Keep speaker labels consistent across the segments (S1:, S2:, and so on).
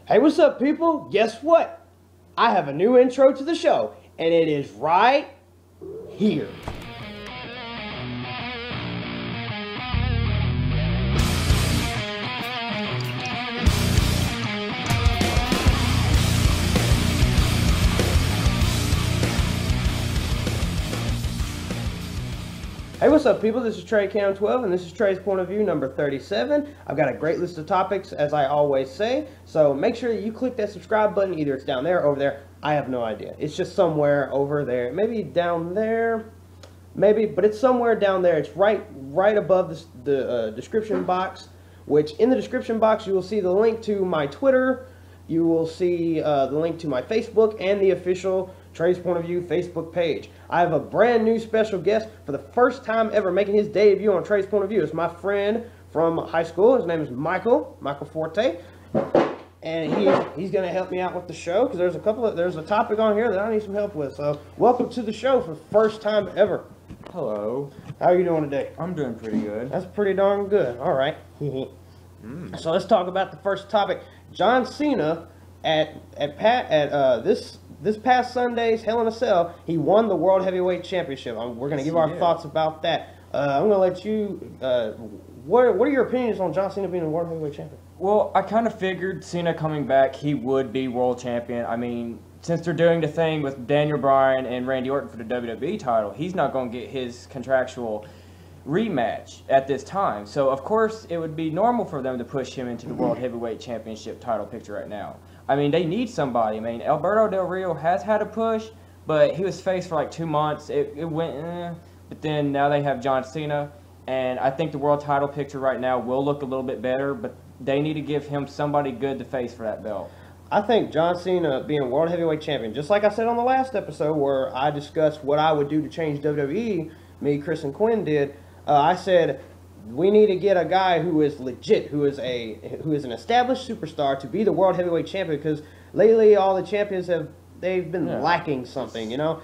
S1: Hey, what's up, people? Guess what? I have a new intro to the show, and it is right here. Hey, what's up, people? This is Trey Cam 12, and this is Trey's Point of View number 37. I've got a great list of topics, as I always say, so make sure that you click that subscribe button. Either it's down there or over there. I have no idea. It's just somewhere over there. Maybe down there, maybe, but it's somewhere down there. It's right above the description box, which in the description box you will see the link to my Twitter. You will see the link to my Facebook and the official Trey's Point of View Facebook page. I have a brand new special guest for the first time ever making his debut on Trey's Point of View. It's my friend from high school. His name is Michael Forte. And he's going to help me out with the show because there's a topic on here that I need some help with. So welcome to the show for the first time ever.
S2: Hello.
S1: How are you doing today?
S2: I'm doing pretty good.
S1: That's pretty darn good. All right. So let's talk about the first topic. John Cena this past Sunday's Hell in a Cell, he won the World Heavyweight Championship. We're going to give our thoughts about that. I'm going to let you. What are your opinions on John Cena being a World Heavyweight Champion?
S2: Well, I kind of figured Cena coming back, he would be World Champion. I mean, since they're doing the thing with Daniel Bryan and Randy Orton for the WWE title, he's not going to get his contractual rematch at this time. So, of course, it would be normal for them to push him into the World Heavyweight Championship title picture right now. I mean, they need somebody. I mean, Alberto Del Rio has had a push, but he was faced for like 2 months. It went, but then now they have John Cena, and I think the world title picture right now will look a little bit better, but they need to give him somebody good to face for that belt.
S1: I think John Cena being World Heavyweight Champion, just like I said on the last episode where I discussed what I would do to change WWE, me, Chris, and Quinn did, I said we need to get a guy who is legit, who is an established superstar to be the World Heavyweight Champion, because lately all the champions they've been lacking something, you know.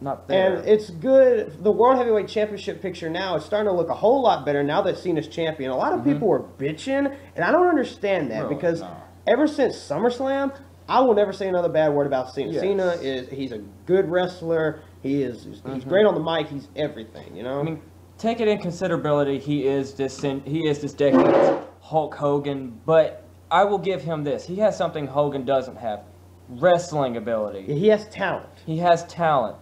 S2: Not there.
S1: And it's good. The World Heavyweight Championship picture now is starting to look a whole lot better now that Cena's champion. A lot of people were bitching, and I don't understand that because ever since SummerSlam, I will never say another bad word about Cena. Cena he's a good wrestler. He's great on the mic. He's everything, you know.
S2: I mean, take it in considerability. He is this decade's Hulk Hogan, but I will give him this. He has something Hogan doesn't have: wrestling ability.
S1: He has talent.
S2: He has talent.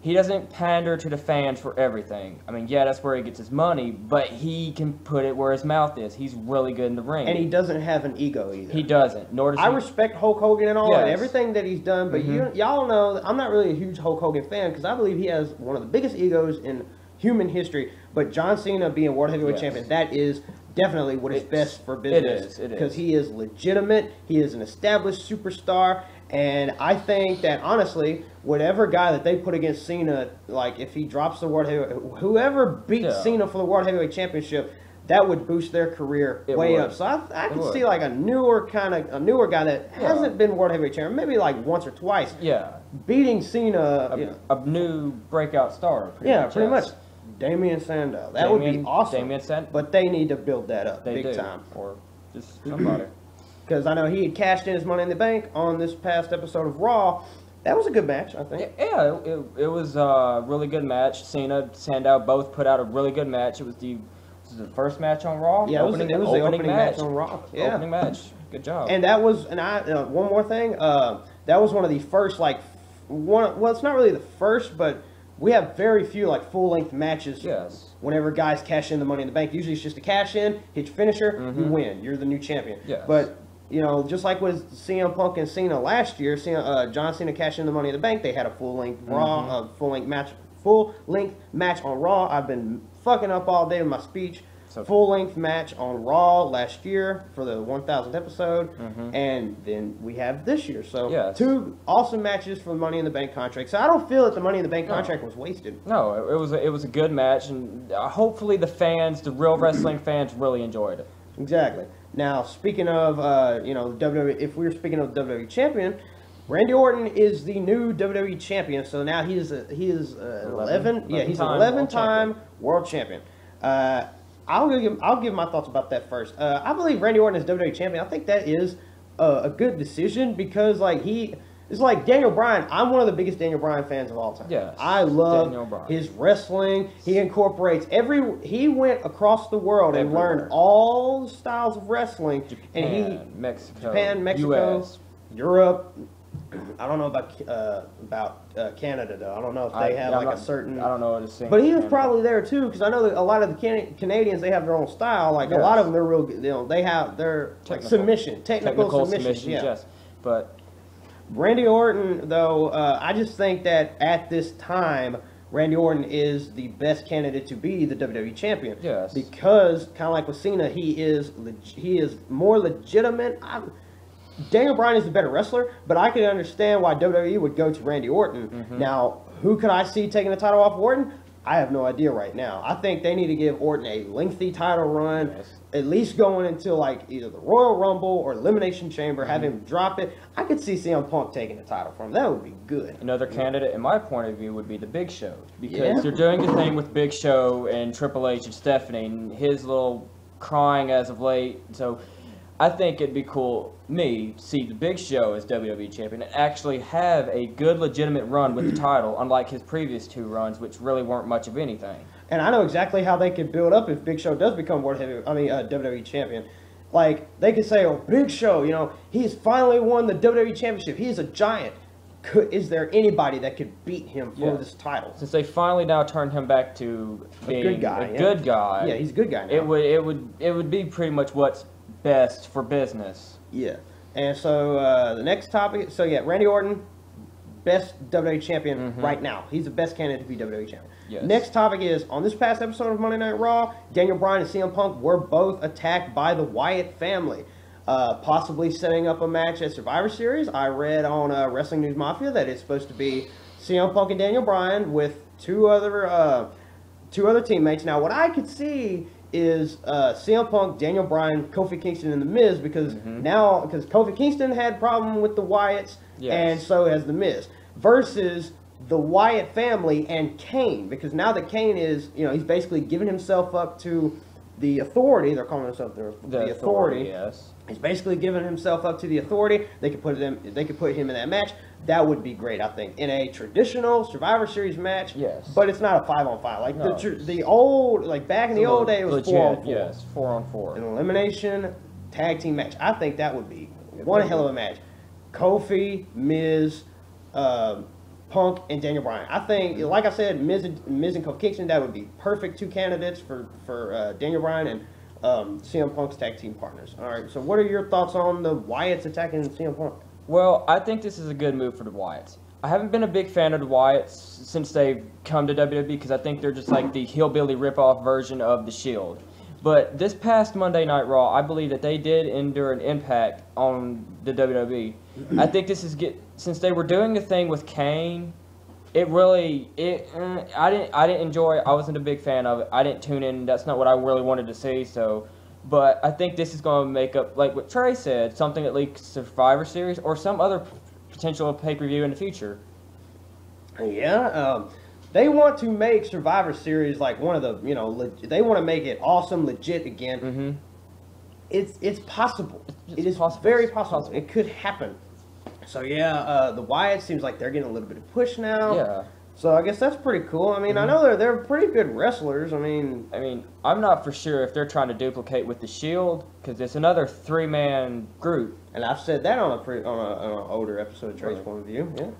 S2: He doesn't pander to the fans for everything. I mean, yeah, that's where he gets his money, but he can put it where his mouth is. He's really good in the ring.
S1: And he doesn't have an ego either.
S2: He doesn't. Nor does
S1: I respect Hulk Hogan and all and everything that he's done, but y'all know I'm not really a huge Hulk Hogan fan because I believe he has one of the biggest egos in human history. But John Cena being World Heavyweight Champion, that is definitely what is best for business.
S2: It is.
S1: Because he is legitimate. He is an established superstar. And I think that, honestly, whatever guy that they put against Cena, like if he drops the World Heavyweight, whoever beats Cena for the World Heavyweight Championship, that would boost their career way up. So I can see like a newer guy that hasn't been World Heavyweight Champion, maybe like once or twice.
S2: Yeah.
S1: Beating Cena.
S2: A new breakout star.
S1: Pretty much. Damien Sandow. That would be awesome.
S2: Damien Sandow.
S1: But they need to build that up big time.
S2: Or just somebody.
S1: Because I know he had cashed in his Money in the Bank on this past episode of Raw. That was a good match, I think.
S2: Yeah, it was a really good match. Cena, Sandow both put out a really good match. It was the first match on Raw.
S1: Yeah, it was the opening match on Raw. Yeah.
S2: Opening match. Good job.
S1: And that was, one more thing. That was one of the first, well, it's not really the first, but we have very few full-length matches.
S2: Yes.
S1: Whenever guys cash in the Money in the Bank, usually it's just a cash in, hit your finisher, you win. You're the new champion.
S2: Yes.
S1: But just like with CM Punk and Cena last year, John Cena cashed in the Money in the Bank. They had a full-length full-length match on Raw. I've been fucking up all day with my speech. Full-length match on Raw last year for the 1000th episode, and then we have this year. So 2 awesome matches for the Money in the Bank contract. So I don't feel that the Money in the Bank contract was wasted.
S2: No, it was a good match, and hopefully the real wrestling fans really enjoyed it.
S1: Exactly. Now, speaking of WWE, if we were speaking of WWE champion, Randy Orton is the new WWE champion. So now he is 11. Yeah, he's an 11-time world champion. I'll give my thoughts about that first. I believe Randy Orton is WWE champion. I think that is a good decision because like it's like Daniel Bryan. I'm one of the biggest Daniel Bryan fans of all time.
S2: Yes,
S1: I love his wrestling. He incorporates he went across the world and learned all styles of wrestling.
S2: Japan,
S1: Mexico,
S2: US.
S1: Europe. I don't know about Canada though. I don't know if they have a certain.
S2: I don't know what it's saying.
S1: But he was probably there too because I know that a lot of the Canadians they have their own style. Like a lot of them, they're real. You know, they have their technical submission. Yeah.
S2: Yes, but
S1: Randy Orton though, I just think that at this time, Randy Orton is the best candidate to be the WWE champion.
S2: Yes.
S1: Because kind of like with Cena, he is more legitimate. Daniel Bryan is the better wrestler, but I can understand why WWE would go to Randy Orton.
S2: Mm-hmm.
S1: Now, who could I see taking the title off of Orton? I have no idea right now. I think they need to give Orton a lengthy title run, at least going until like either the Royal Rumble or Elimination Chamber, have him drop it. I could see CM Punk taking the title from him. That would be good.
S2: Another candidate, in my point of view, would be the Big Show. Because they're doing the thing with Big Show and Triple H and Stephanie and his little crying as of late. So I think it'd be cool, to see the Big Show as WWE champion and actually have a good, legitimate run with the title, unlike his previous 2 runs, which really weren't much of anything.
S1: And I know exactly how they could build up if Big Show does become WWE champion. Like, they could say, oh, Big Show, you know, he's finally won the WWE championship. He's a giant. Is there anybody that could beat him for this title?
S2: Since they finally now turned him back to being a good guy.
S1: Yeah, he's a good guy now.
S2: It would be pretty much what's best for business.
S1: Yeah. And so the next topic, Randy Orton, best WWE champion right now. He's the best candidate to be WWE champion.
S2: Yes.
S1: Next topic is, on this past episode of Monday Night Raw, Daniel Bryan and CM Punk were both attacked by the Wyatt family, possibly setting up a match at Survivor Series. I read on Wrestling News Mafia that it's supposed to be CM Punk and Daniel Bryan with two other teammates. Now, what I could see is CM Punk, Daniel Bryan, Kofi Kingston, and The Miz, because because Kofi Kingston had a problem with the Wyatts, and so has The Miz, versus the Wyatt family and Kane, because now that Kane is, he's basically giving himself up to the Authority. They're calling themselves the Authority.
S2: Yes.
S1: He's basically giving himself up to the Authority. They could put him in that match. That would be great, I think, in a traditional Survivor Series match.
S2: Yes.
S1: But it's not a 5-on-5 like the old, like back in the old day, it was 4-on-4.
S2: Yes, 4-on-4.
S1: An elimination tag team match. I think that would be one hell of a match. Kofi, Miz, Punk, and Daniel Bryan. I think, like I said, Miz and Kofi Kingston, that would be perfect 2 candidates for Daniel Bryan and CM Punk's tag team partners. All right, so what are your thoughts on the Wyatts attacking CM Punk?
S2: Well, I think this is a good move for the Wyatts. I haven't been a big fan of the Wyatts since they've come to WWE because I think they're just like the hillbilly ripoff version of The Shield. But this past Monday Night Raw, I believe that they did endure an impact on the WWE. I think this is since they were doing the thing with Kane. I didn't enjoy it. I wasn't a big fan of it. I didn't tune in. That's not what I really wanted to see. But I think this is going to make up, like what Trey said, something at least Survivor Series or some other potential pay-per-view in the future.
S1: Yeah, they want to make Survivor Series like one of the, they want to make it awesome, legit again.
S2: Mm-hmm.
S1: It's possible. It is
S2: possible.
S1: Very possible. It could happen. So yeah, the Wyatt seems like they're getting a little bit of push now.
S2: Yeah.
S1: So I guess that's pretty cool. I mean, I know they're pretty good wrestlers. I mean,
S2: I'm not for sure if they're trying to duplicate with the Shield because it's another 3-man group.
S1: And I've said that on an older episode of Trey's Point of View. Yeah.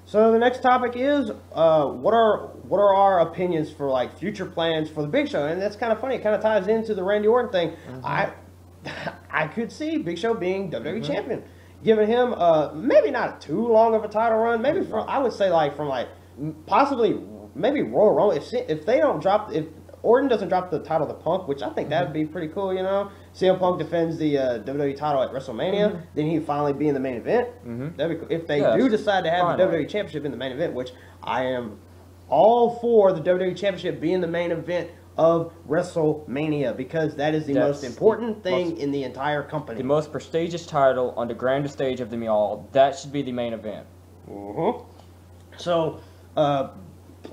S1: So the next topic is what are our opinions for like future plans for the Big Show? And that's kind of funny. It kind of ties into the Randy Orton thing. I could see Big Show being WWE champion, giving him maybe not too long of a title run. Maybe I would say from possibly maybe Royal Rumble. If they don't if Orton doesn't drop the title to Punk, which I think that would be pretty cool. CM Punk defends the WWE title at WrestleMania, then he'd finally be in the main event. That'd be cool. If they do decide to have the WWE Championship in the main event, which I am all for the WWE Championship being the main event of WrestleMania, because that is the most important thing in the entire company.
S2: The most prestigious title on the grandest stage of them all. That should be the main event.
S1: So,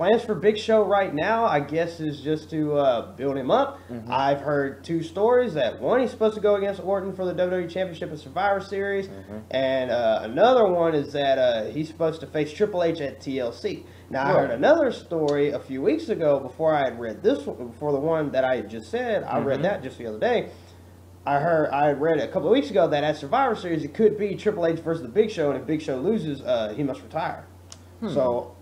S1: plans for Big Show right now, I guess, is just to build him up. I've heard 2 stories that one, he's supposed to go against Orton for the WWE Championship and Survivor Series, and another one is that he's supposed to face Triple H at TLC. Now, I heard another story a few weeks ago before I had read this one, before the one that I had just said. I read that just the other day. I read a couple of weeks ago that at Survivor Series, it could be Triple H versus the Big Show, and if Big Show loses, he must retire. So,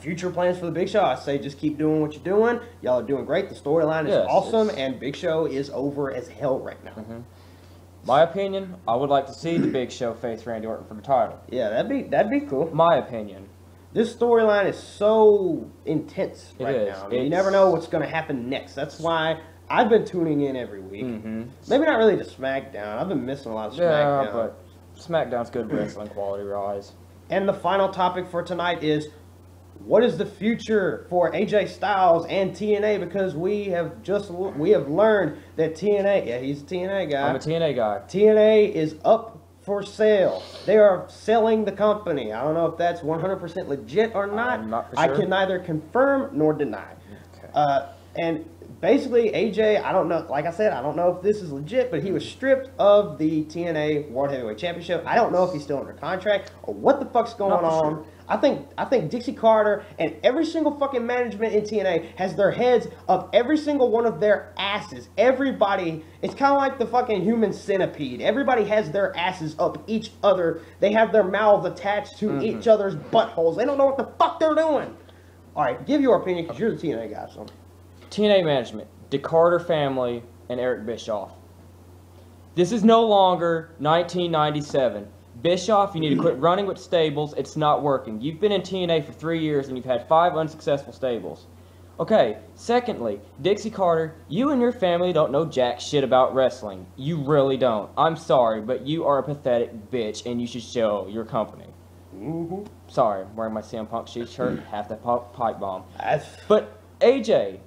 S1: future plans for the Big Show, I say just keep doing what you're doing. Y'all are doing great. The storyline is awesome, and Big Show is over as hell right now.
S2: My opinion, I would like to see the Big Show face Randy Orton for the title.
S1: Yeah, that'd be cool.
S2: My opinion.
S1: This storyline is so intense right now. I mean, you never know what's going to happen next. That's why I've been tuning in every week. Maybe not really to SmackDown. I've been missing a lot of SmackDown.
S2: Yeah, but SmackDown's good wrestling quality-wise.
S1: And the final topic for tonight is, what is the future for AJ Styles and TNA? Because we have learned that TNA, yeah, he's a TNA guy.
S2: I'm a TNA guy.
S1: TNA is up for sale. They are selling the company. I don't know if that's 100% legit or not.
S2: I'm not for sure.
S1: I can neither confirm nor deny. Okay. And basically, AJ, I don't know, like I said, I don't know if this is legit, but he was stripped of the TNA World Heavyweight Championship. I don't know if he's still under contract or what the fuck's going on. Sure. I think Dixie Carter and every single fucking management in TNA has their heads up every single one of their asses. Everybody, it's kind of like the fucking human centipede. Everybody has their asses up each other. They have their mouths attached to each other's buttholes. They don't know what the fuck they're doing. All right, give your opinion because you're the TNA guy, so.
S2: TNA management, the Carter family, and Eric Bischoff. This is no longer 1997. Bischoff, you need to quit running with stables. It's not working. You've been in TNA for 3 years and you've had 5 unsuccessful stables. Okay, secondly, Dixie Carter, you and your family don't know jack shit about wrestling. You really don't. I'm sorry, but you are a pathetic bitch and you should show your company. Sorry, I'm wearing my CM Punk shirt, half that pipe bomb. But AJ,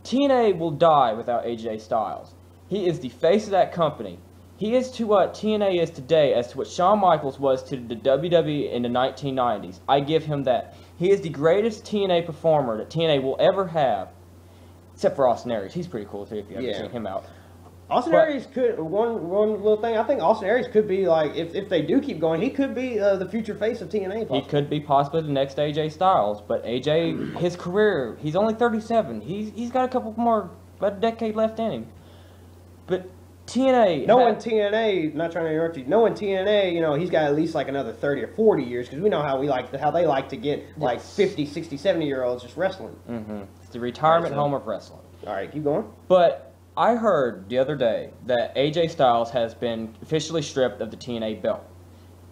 S2: TNA will die without AJ Styles. He is the face of that company. He is to what TNA is today as to what Shawn Michaels was to the WWE in the 1990s. I give him that. He is the greatest TNA performer that TNA will ever have. Except for Austin Aries. He's pretty cool too if you haven't seen him out.
S1: Austin Aries could, one little thing, I think Austin Aries could be like, if they do keep going, he could be the future face of TNA. Possibly.
S2: He could be possibly the next AJ Styles. But AJ, his career, he's only 37. He's got a couple more, about a decade left in him. But TNA.
S1: Knowing TNA, not trying to interrupt you. Knowing TNA, you know, he's got at least like another 30 or 40 years because we know how they like to get like 50, 60, 70-year-olds just wrestling.
S2: It's the retirement home of wrestling.
S1: All right, keep going.
S2: But I heard the other day that AJ Styles has been officially stripped of the TNA belt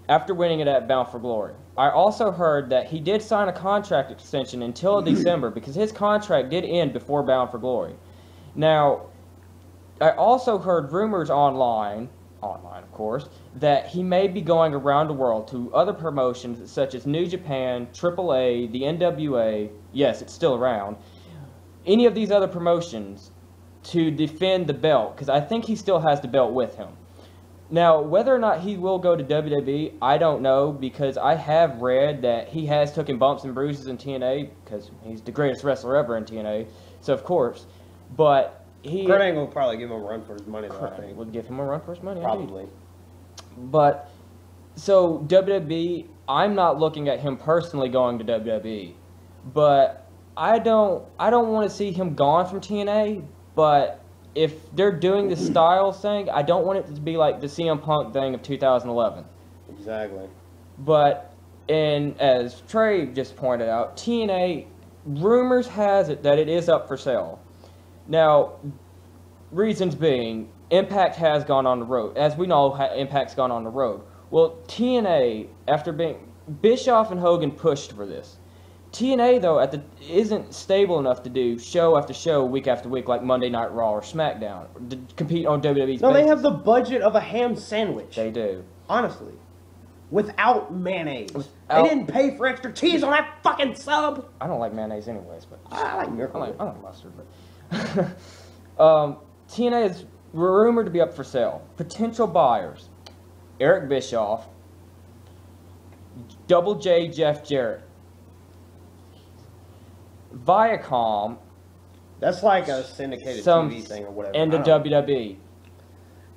S2: after winning it at Bound for Glory. I also heard that he did sign a contract extension until December because his contract did end before Bound for Glory. Now, I also heard rumors online of course, that he may be going around the world to other promotions such as New Japan, AAA, the NWA, yes, it's still around, any of these other promotions to defend the belt, because I think he still has the belt with him. Now, whether or not he will go to WWE, I don't know, because I have read that he has taken bumps and bruises in TNA, because he's the greatest wrestler ever in TNA, so of course, but Kurt
S1: Angle will probably give him a run for his money, though, I think.
S2: Would give him a run for his money,
S1: probably.
S2: Indeed. But, so, WWE, I'm not looking at him personally going to WWE. But, I don't want to see him gone from TNA, but if they're doing the Styles thing, I don't want it to be like the CM Punk thing of 2011.
S1: Exactly.
S2: But, and as Trey just pointed out, TNA, rumors has it that it is up for sale. Now, reasons being, Impact has gone on the road. As we know, Impact's gone on the road. Well, TNA, after being... Bischoff and Hogan pushed for this. TNA, though, isn't stable enough to do show after show, week after week, like Monday Night Raw or SmackDown, to compete on WWE's
S1: No,
S2: basis.
S1: they have the budget of a ham sandwich.
S2: They do.
S1: Honestly. Without mayonnaise. They didn't pay for extra cheese on that fucking sub.
S2: I don't like mayonnaise anyways, but...
S1: I like Miracle.
S2: I like mustard, but... TNA is rumored to be up for sale. Potential buyers: Eric Bischoff, Double J Jeff Jarrett, Viacom,
S1: That's like a syndicated TV thing or whatever.
S2: and the WWE.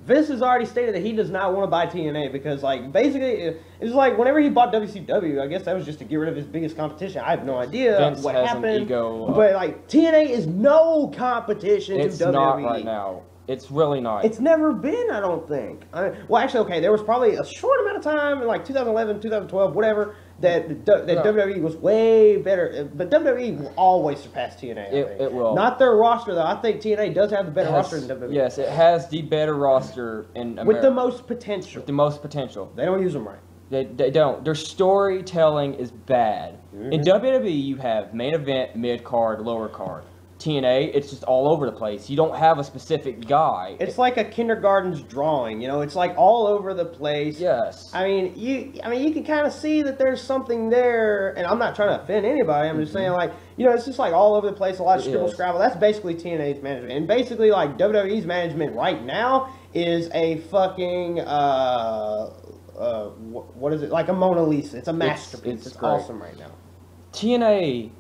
S1: Vince has already stated that he does not want to buy TNA because, like, basically, it's like whenever he bought WCW, I guess that was just to get rid of his biggest competition. I have no idea
S2: Vince
S1: what
S2: has
S1: happened.
S2: an ego.
S1: But, like, TNA is no competition to WWE.
S2: It's not right now. It's really not.
S1: It's never been, I don't think. Well, actually, okay, there was probably a short amount of time in, like, 2011, 2012, whatever, that WWE was way better. But WWE will always surpass TNA, I think.
S2: It will.
S1: Not their roster, though. I think TNA does have the better roster than WWE.
S2: Yes, it has the better roster in America.
S1: With the most potential.
S2: With the most potential.
S1: They don't use them right.
S2: They don't. Their storytelling is bad.
S1: Mm-hmm.
S2: In WWE, you have main event, mid card, lower card. TNA, it's just all over the place. You don't have a specific guy.
S1: It's like a kindergarten's drawing, you know. It's like all over the place.
S2: Yes.
S1: I mean, you can kind of see that there's something there, and I'm not trying to offend anybody. I'm just saying, like, you know, it's just like all over the place. A lot of scribble scrabble. That's basically TNA's management, and basically, like, WWE's management right now is a fucking what is it? Like a Mona Lisa. It's a masterpiece. It's awesome right now.
S2: TNA.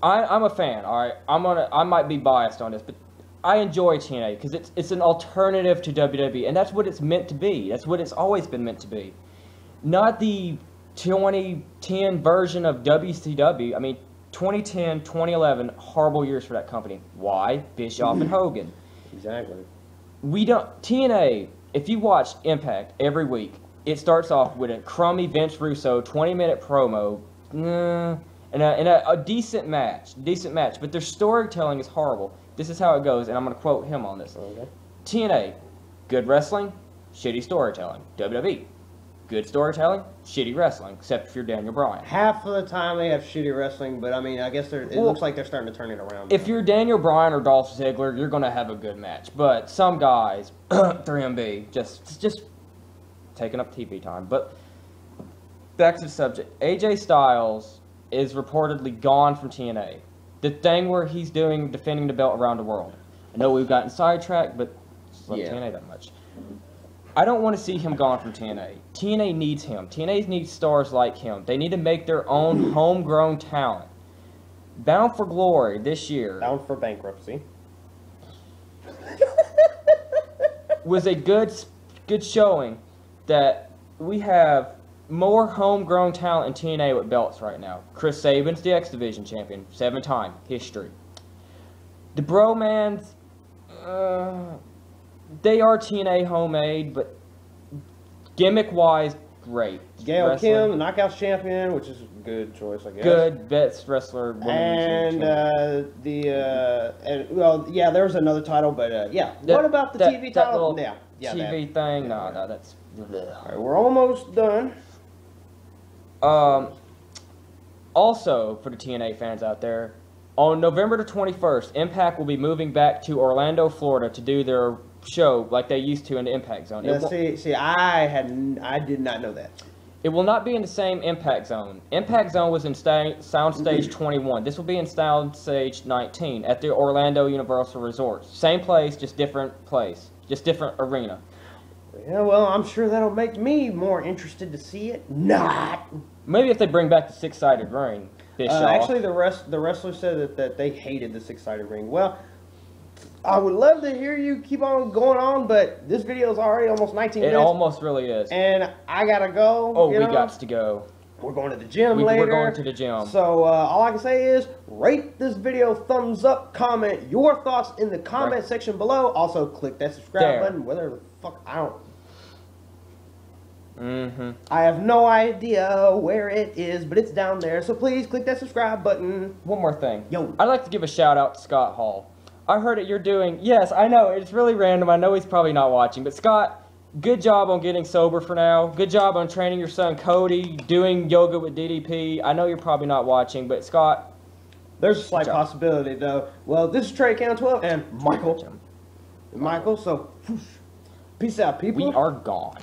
S2: I'm a fan, all right. I might be biased on this, but I enjoy TNA because it's an alternative to WWE, and that's what it's meant to be. That's what it's always been meant to be. Not the 2010 version of WCW. I mean, 2010, 2011, horrible years for that company. Why? Bischoff and Hogan.
S1: Exactly.
S2: TNA, if you watch Impact every week, it starts off with a crummy Vince Russo 20-minute promo. And a decent match, but their storytelling is horrible. This is how it goes, and I'm going to quote him on this.
S1: Okay.
S2: TNA, good wrestling, shitty storytelling. WWE, good storytelling, shitty wrestling, except if you're Daniel Bryan.
S1: Half of the time they have shitty wrestling, but I mean, I guess it looks like they're starting to turn it around.
S2: If you're Daniel Bryan or Dolph Ziggler, you're going to have a good match. But some guys, 3MB, just taking up TV time. But back to the subject. AJ Styles is reportedly gone from TNA. The thing where he's defending the belt around the world. I know we've gotten sidetracked, but it's not TNA that much. I don't want to see him gone from TNA. TNA needs him. TNA needs stars like him. They need to make their own homegrown talent. Bound for Glory this year.
S1: Bound for bankruptcy.
S2: Was a good showing that we have more homegrown talent in TNA with belts right now. Chris Sabin's the X Division champion, 7-time history. The Bromans, they are TNA homemade, but gimmick-wise, great.
S1: Gail Kim, the Knockouts champion, which is a good choice, I guess.
S2: Good, best wrestler.
S1: And there was another title, but yeah. What about the TV title?
S2: TV thing? No, that's.
S1: All right, we're almost done.
S2: Also, for the TNA fans out there, on November the 21st, Impact will be moving back to Orlando, Florida to do their show like they used to in the Impact Zone.
S1: I did not know that.
S2: It will not be in the same Impact Zone. Impact Zone was in Soundstage 21. This will be in Soundstage 19 at the Orlando Universal Resort. Same place, just different arena.
S1: Yeah, well, I'm sure that'll make me more interested to see it. Not.
S2: Maybe if they bring back the six-sided ring.
S1: Actually, the wrestler said that they hated the six-sided ring. Well, I would love to hear you keep on going on, but this video is already almost 19 minutes.
S2: It almost really is.
S1: And I gotta go.
S2: Oh, we got to go.
S1: We're going to the gym later.
S2: We're going to the gym.
S1: So all I can say is rate this video, thumbs up, comment your thoughts in the comment section below. Also, click that subscribe button. Whether the fuck I don't. I have no idea where it is, but it's down there. So please click that subscribe button.
S2: One more thing.
S1: Yo.
S2: I'd like to give a shout out to Scott Hall. I heard that you're doing. Yes, I know it's really random. I know he's probably not watching, but Scott, good job on getting sober for now. Good job on training your son Cody, doing yoga with DDP. I know you're probably not watching, but Scott.
S1: There's a slight possibility, though. Well, this is Trey Count 12 and Michael. So, peace out, people.
S2: We are gone.